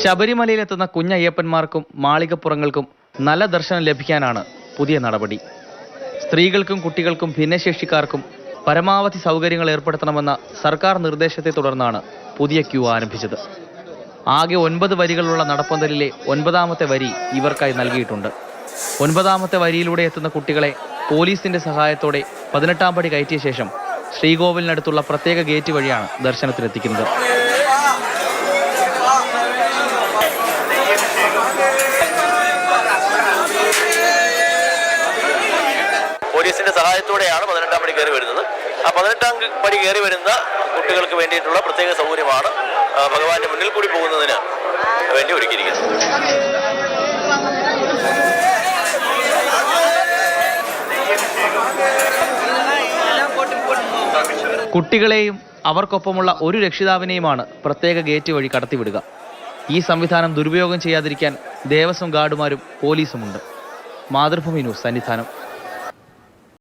ശബരിമലയിലെത്തുന്ന കുഞ്ഞയ്യപ്പന്മാർക്കും മാളികപ്പുറങ്ങൾക്കും നല്ല ദർശനം ലഭിക്കാനാണ് പുതിയ നടപടി. സ്ത്രീകൾക്കും കുട്ടികൾക്കും ഭിന്നശേഷിക്കാർക്കും പരമാവധി സൗകര്യങ്ങൾ ഏർപ്പെടുത്തണമെന്ന സർക്കാർ നിർദ്ദേശത്തെ തുടർന്നാണ് പുതിയ ക്യൂ ആരംഭിച്ചത്. ആകെ 9 വരികളുള്ള നടപ്പന്തലിലെ 9ാമത്തെ വരി ഇവർക്കായി നൽകിയിട്ടുണ്ട്. 9ാമത്തെ വരിയിലൂടെ എത്തുന്ന കുട്ടികളെ പോലീസിന്റെ സഹായത്തോടെ 18ാം പടി കയറ്റിയ ശേഷം ശ്രീകോവിലിനടുത്തുള്ള പ്രത്യേക ഗേറ്റ് വഴിയാണ് ദർശനത്തിനെത്തിക്കുന്നത്. പോലീസിന്റെ സഹായത്തോടെയാണ് 18ാം പടി കയറി വരുന്നത്. ആ 18ാം പടി കയറി വരുന്ന കുട്ടികൾക്ക് വേണ്ടിയിട്ടുള്ള പ്രത്യേക സൗകര്യമാണ് ഭഗവാന്റെ മുന്നിൽ കൂടി പോകുന്നതിന് വേണ്ടി ഒരുക്കിയിരിക്കുന്നത്. കുട്ടികളെയും അവർക്കൊപ്പമുള്ള ഒരു രക്ഷിതാവിനെയുമാണ് പ്രത്യേക ഗേറ്റ് വഴി കടത്തിവിടുക. ഈ സംവിധാനം ദുരുപയോഗം ചെയ്യാതിരിക്കാൻ ദേവസ്വം ഗാർഡുമാരും പോലീസുമുണ്ട്. മാതൃഭൂമി ന്യൂസ്, സന്നിധാനം.